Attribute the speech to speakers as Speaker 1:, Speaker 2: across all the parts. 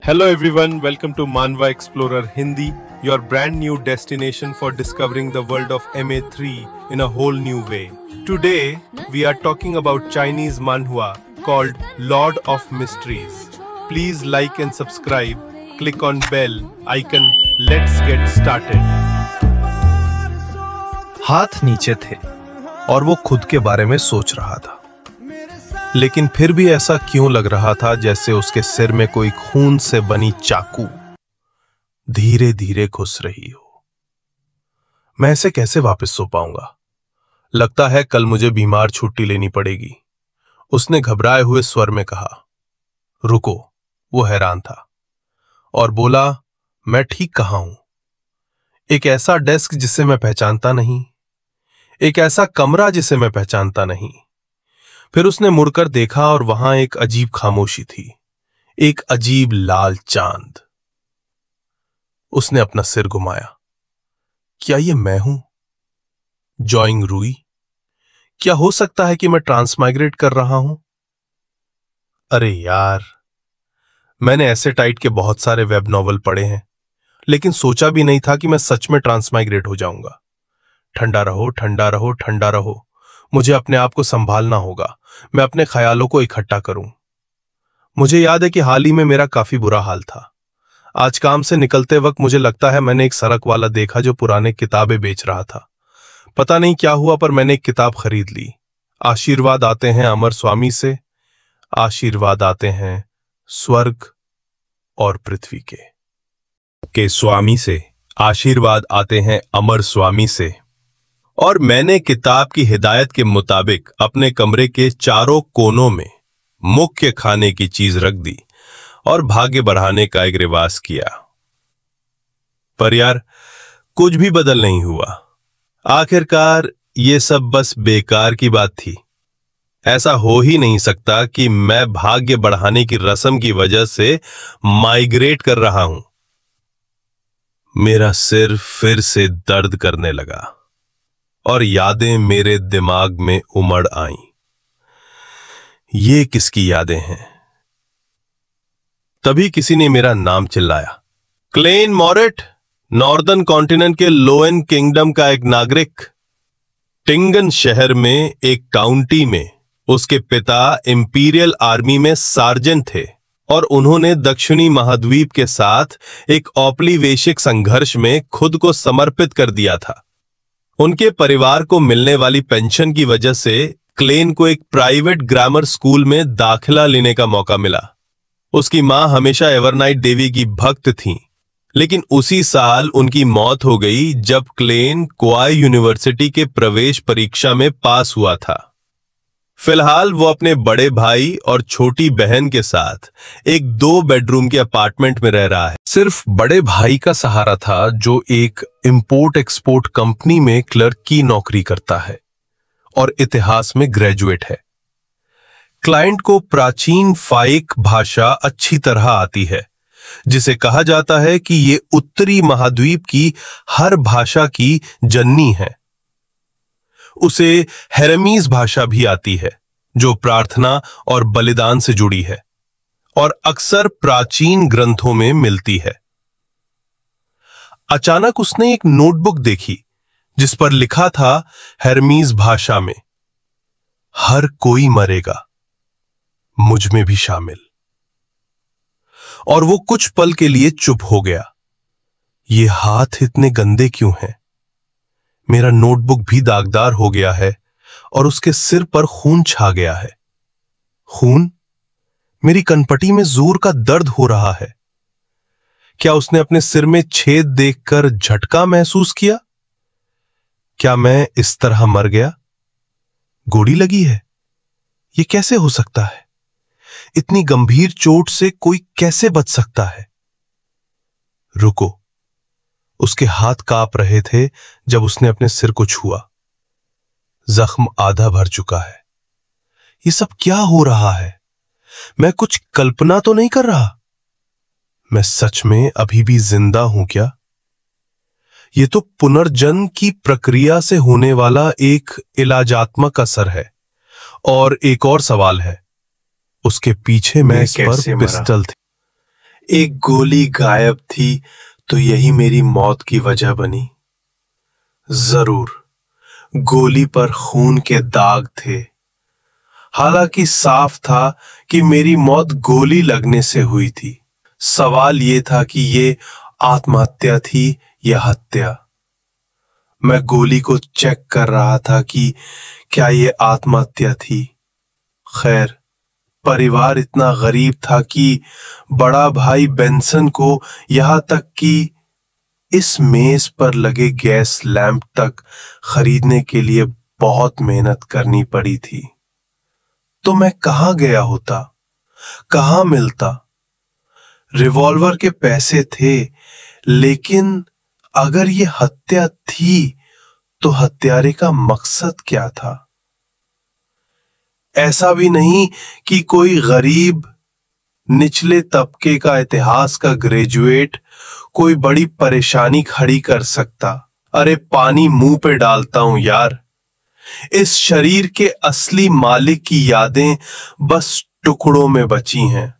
Speaker 1: Hello everyone, welcome to Manwa Explorer Hindi, your brand new destination for discovering the world of MA3 in a whole new way. Today, we are talking about Chinese manhwa called Lord of Mysteries. Please like and subscribe, click on bell icon, let's get started.
Speaker 2: हाथ नीचे थे और वो खुद के बारे में सोच रहा था, लेकिन फिर भी ऐसा क्यों लग रहा था जैसे उसके सिर में कोई खून से बनी चाकू धीरे धीरे घुस रही हो। मैं ऐसे कैसे वापस सो पाऊंगा? लगता है कल मुझे बीमार छुट्टी लेनी पड़ेगी, उसने घबराए हुए स्वर में कहा। रुको, वो हैरान था और बोला, मैं ठीक कहाँ हूं? एक ऐसा डेस्क जिसे मैं पहचानता नहीं, एक ऐसा कमरा जिसे मैं पहचानता नहीं। फिर उसने मुड़कर देखा और वहां एक अजीब खामोशी थी, एक अजीब लाल चांद। उसने अपना सिर घुमाया। क्या ये मैं हूं? जॉइंग रूई? क्या हो सकता है कि मैं ट्रांसमाइग्रेट कर रहा हूं? अरे यार, मैंने ऐसे टाइट के बहुत सारे वेब नॉवल पढ़े हैं, लेकिन सोचा भी नहीं था कि मैं सच में ट्रांसमाइग्रेट हो जाऊंगा। ठंडा रहो, ठंडा रहो, ठंडा रहो। मुझे अपने आप को संभालना होगा। मैं अपने ख्यालों को इकट्ठा करूं। मुझे याद है कि हाल ही में मेरा काफी बुरा हाल था। आज काम से निकलते वक्त मुझे लगता है मैंने एक सड़क वाला देखा जो पुराने किताबें बेच रहा था। पता नहीं क्या हुआ, पर मैंने एक किताब खरीद ली। आशीर्वाद आते हैं अमर स्वामी से, आशीर्वाद आते हैं स्वर्ग और पृथ्वी के स्वामी से। आशीर्वाद आते हैं अमर स्वामी से। और मैंने किताब की हिदायत के मुताबिक अपने कमरे के चारों कोनों में मुख्य खाने की चीज रख दी और भाग्य बढ़ाने का एक रिवाज किया। पर यार, कुछ भी बदल नहीं हुआ। आखिरकार ये सब बस बेकार की बात थी। ऐसा हो ही नहीं सकता कि मैं भाग्य बढ़ाने की रस्म की वजह से माइग्रेट कर रहा हूं। मेरा सिर फिर से दर्द करने लगा और यादें मेरे दिमाग में उमड़ आईं। ये किसकी यादें हैं? तभी किसी ने मेरा नाम चिल्लाया। क्लेन मॉरिट, नॉर्दर्न कॉन्टिनेंट के लोएन किंगडम का एक नागरिक। टिंगन शहर में एक काउंटी में उसके पिता इंपीरियल आर्मी में सार्जेंट थे और उन्होंने दक्षिणी महाद्वीप के साथ एक औपनिवेशिक संघर्ष में खुद को समर्पित कर दिया था। उनके परिवार को मिलने वाली पेंशन की वजह से क्लेन को एक प्राइवेट ग्रामर स्कूल में दाखिला लेने का मौका मिला। उसकी मां हमेशा एवरनाइट देवी की भक्त थीं, लेकिन उसी साल उनकी मौत हो गई जब क्लेन क्वाई यूनिवर्सिटी के प्रवेश परीक्षा में पास हुआ था। फिलहाल वो अपने बड़े भाई और छोटी बहन के साथ एक 2 बेडरूम के अपार्टमेंट में रह रहा है। सिर्फ बड़े भाई का सहारा था, जो एक इंपोर्ट एक्सपोर्ट कंपनी में क्लर्क की नौकरी करता है और इतिहास में ग्रेजुएट है। क्लाइंट को प्राचीन फाइक भाषा अच्छी तरह आती है, जिसे कहा जाता है कि ये उत्तरी महाद्वीप की हर भाषा की जननी है। उसे हेरेमीज भाषा भी आती है, जो प्रार्थना और बलिदान से जुड़ी है और अक्सर प्राचीन ग्रंथों में मिलती है। अचानक उसने एक नोटबुक देखी जिस पर लिखा था हेरेमीज भाषा में, हर कोई मरेगा, मुझ में भी शामिल। और वो कुछ पल के लिए चुप हो गया। ये हाथ इतने गंदे क्यों हैं? मेरा नोटबुक भी दागदार हो गया है और उसके सिर पर खून छा गया है। खून? मेरी कनपटी में जोर का दर्द हो रहा है। क्या उसने अपने सिर में छेद देखकर झटका महसूस किया? क्या मैं इस तरह मर गया? गोली लगी है? ये कैसे हो सकता है? इतनी गंभीर चोट से कोई कैसे बच सकता है? रुको, उसके हाथ कांप रहे थे जब उसने अपने सिर को छुआ। जख्म आधा भर चुका है। ये सब क्या हो रहा है? मैं कुछ कल्पना तो नहीं कर रहा? मैं सच में अभी भी जिंदा हूं क्या? ये तो पुनर्जन्म की प्रक्रिया से होने वाला एक इलाजात्मक असर है। और एक और सवाल है, उसके पीछे मैं इस पर पिस्टल थी। एक गोली गायब थी तो यही मेरी मौत की वजह बनी। जरूर गोली पर खून के दाग थे। हालांकि साफ था कि मेरी मौत गोली लगने से हुई थी। सवाल यह था कि ये आत्महत्या थी या हत्या। मैं गोली को चेक कर रहा था कि क्या ये आत्महत्या थी। खैर, परिवार इतना गरीब था कि बड़ा भाई बेंसन को यहां तक कि इस मेज पर लगे गैस लैंप तक खरीदने के लिए बहुत मेहनत करनी पड़ी थी। तो मैं कहां गया होता, कहां मिलता? रिवॉल्वर के पैसे थे, लेकिन अगर ये हत्या थी तो हत्यारे का मकसद क्या था? ऐसा भी नहीं कि कोई गरीब निचले तबके का इतिहास का ग्रेजुएट कोई बड़ी परेशानी खड़ी कर सकता। अरे पानी मुंह पे डालता हूं यार। इस शरीर के असली मालिक की यादें बस टुकड़ों में बची हैं।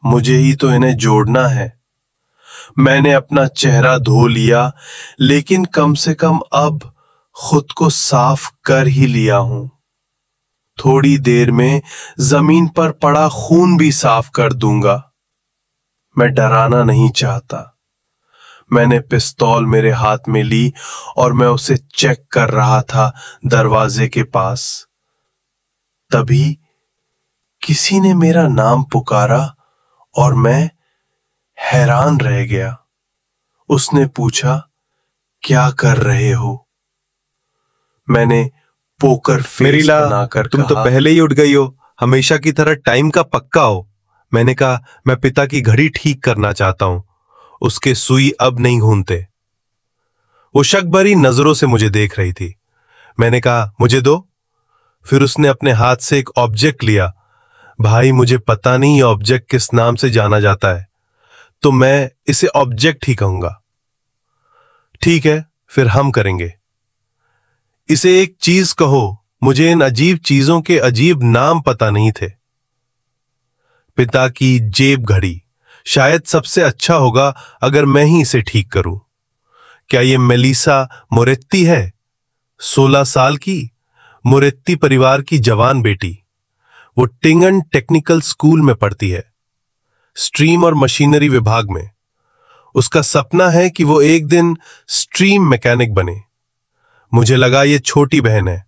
Speaker 2: मुझे ही तो इन्हें जोड़ना है। मैंने अपना चेहरा धो लिया, लेकिन कम से कम अब खुद को साफ कर ही लिया हूं। थोड़ी देर में जमीन पर पड़ा खून भी साफ कर दूंगा। मैं डराना नहीं चाहता। मैंने पिस्तौल मेरे हाथ में ली और मैं उसे चेक कर रहा था दरवाजे के पास। तभी किसी ने मेरा नाम पुकारा और मैं हैरान रह गया। उसने पूछा, क्या कर रहे हो? मैंने पोकर फेस बनाकर
Speaker 1: तुम तो पहले ही उठ गई हो। हमेशा की तरह टाइम का पक्का हो। मैंने कहा, मैं पिता की घड़ी ठीक करना चाहता हूं। उसके सुई अब नहीं घूमते। वो शक भरी नजरों से मुझे देख रही थी। मैंने कहा, मुझे दो। फिर उसने अपने हाथ से एक ऑब्जेक्ट लिया। भाई, मुझे पता नहीं ये ऑब्जेक्ट किस नाम से जाना जाता है, तो मैं इसे ऑब्जेक्ट ही कहूंगा। ठीक है, फिर हम करेंगे। इसे एक चीज कहो। मुझे इन अजीब चीजों के अजीब नाम पता नहीं थे। पिता की जेब घड़ी। शायद सबसे अच्छा होगा अगर मैं ही इसे ठीक करूं। क्या ये मेलिसा मोरेत्ती है? 16 साल की मोरेत्ती परिवार की जवान बेटी। वो टिंगन टेक्निकल स्कूल में पढ़ती है, स्ट्रीम और मशीनरी विभाग में। उसका सपना है कि वो एक दिन स्ट्रीम मैकेनिक बने। मुझे लगा ये छोटी बहन है,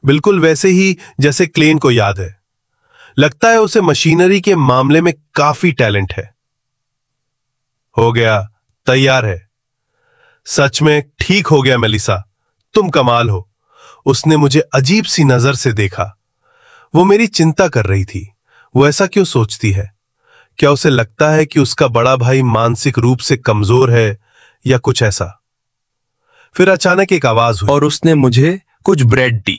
Speaker 1: बिल्कुल वैसे ही जैसे क्लेन को याद है। लगता है उसे मशीनरी के मामले में काफी टैलेंट है। हो गया, तैयार है। सच में ठीक हो गया मेलिसा, तुम कमाल हो। उसने मुझे अजीब सी नजर से देखा। वो मेरी चिंता कर रही थी। वो ऐसा क्यों सोचती है? क्या उसे लगता है कि उसका बड़ा भाई मानसिक रूप से कमजोर है या कुछ ऐसा? फिर अचानक एक आवाज हुई और उसने मुझे कुछ ब्रेड दी।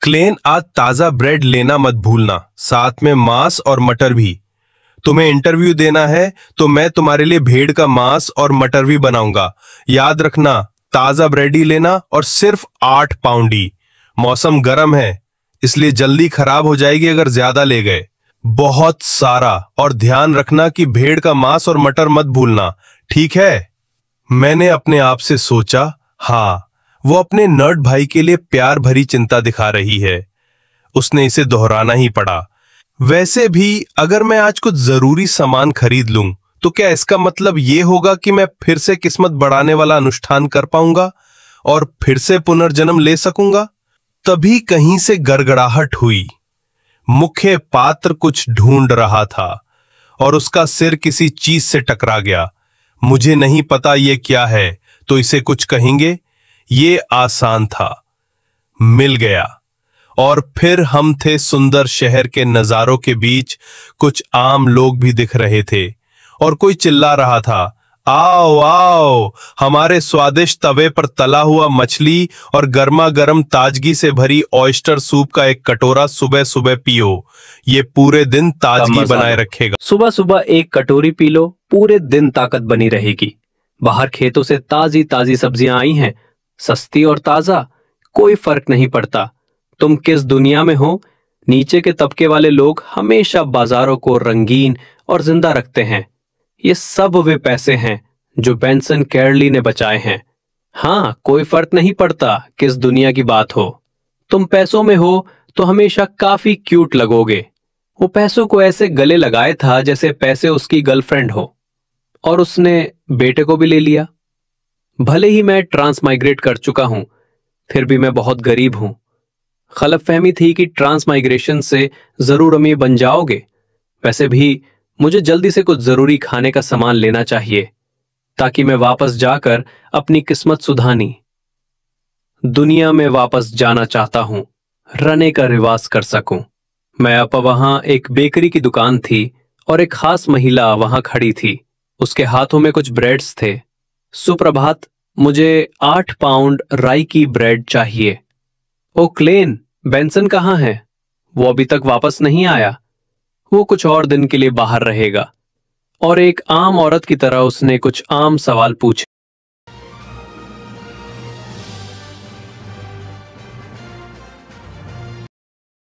Speaker 1: क्लेन, आज ताजा ब्रेड लेना मत भूलना, साथ में मांस और मटर भी। तुम्हें इंटरव्यू देना है तो मैं तुम्हारे लिए भेड़ का मांस और मटर भी बनाऊंगा। याद रखना, ताजा ब्रेड ही लेना और सिर्फ 8 पाउंड ही। मौसम गर्म है, इसलिए जल्दी खराब हो जाएगी अगर ज्यादा ले गए। बहुत सारा, और ध्यान रखना कि भेड़ का मांस और मटर मत भूलना, ठीक है? मैंने अपने आप से सोचा, हाँ, वो अपने नर्ड भाई के लिए प्यार भरी चिंता दिखा रही है। उसने इसे दोहराना ही पड़ा। वैसे भी अगर मैं आज कुछ जरूरी सामान खरीद लूं तो क्या इसका मतलब यह होगा कि मैं फिर से किस्मत बढ़ाने वाला अनुष्ठान कर पाऊंगा और फिर से पुनर्जन्म ले सकूंगा? तभी कहीं से गड़गड़ाहट हुई। मुख्य पात्र कुछ ढूंढ रहा था और उसका सिर किसी चीज से टकरा गया। मुझे नहीं पता ये क्या है, तो इसे कुछ कहेंगे? ये आसान था। मिल गया। और फिर हम थे सुंदर शहर के नजारों के बीच। कुछ आम लोग भी दिख रहे थे और कोई चिल्ला रहा था, आओ आओ, हमारे स्वादिष्ट तवे पर तला हुआ मछली और गर्मा गर्म ताजगी से भरी ऑयस्टर सूप का एक कटोरा सुबह सुबह पियो। ये पूरे दिन ताजगी बनाए रखेगा।
Speaker 3: सुबह सुबह एक कटोरी पी लो, पूरे दिन ताकत बनी रहेगी। बाहर खेतों से ताजी ताजी सब्जियां आई हैं, सस्ती और ताजा, कोई फर्क नहीं पड़ता तुम किस दुनिया में हो। नीचे के तबके वाले लोग हमेशा बाजारों को रंगीन और जिंदा रखते हैं। ये सब वे पैसे हैं जो बेंसन कैरली ने बचाए हैं। हाँ, कोई फर्क नहीं पड़ता किस दुनिया की बात हो, तुम पैसों में हो तो हमेशा काफी क्यूट लगोगे। वो पैसों को ऐसे गले लगाए था जैसे पैसे उसकी गर्लफ्रेंड हो, और उसने बेटे को भी ले लिया। भले ही मैं ट्रांसमाइग्रेट कर चुका हूं, फिर भी मैं बहुत गरीब हूं। गलतफहमी थी कि ट्रांसमाइग्रेशन से जरूर अमीर बन जाओगे। वैसे भी मुझे जल्दी से कुछ जरूरी खाने का सामान लेना चाहिए ताकि मैं वापस जाकर अपनी किस्मत सुधानी। दुनिया में वापस जाना चाहता हूं, रहने का रिवाज कर सकूं। मैं अब वहां एक बेकरी की दुकान थी और एक खास महिला वहां खड़ी थी। उसके हाथों में कुछ ब्रेड्स थे। सुप्रभात, मुझे 8 पाउंड राई की ब्रेड चाहिए। ओ क्लेन, बेंसन कहाँ है? वो अभी तक वापस नहीं आया। वो कुछ और दिन के लिए बाहर रहेगा। और एक आम औरत की तरह उसने कुछ आम सवाल पूछे।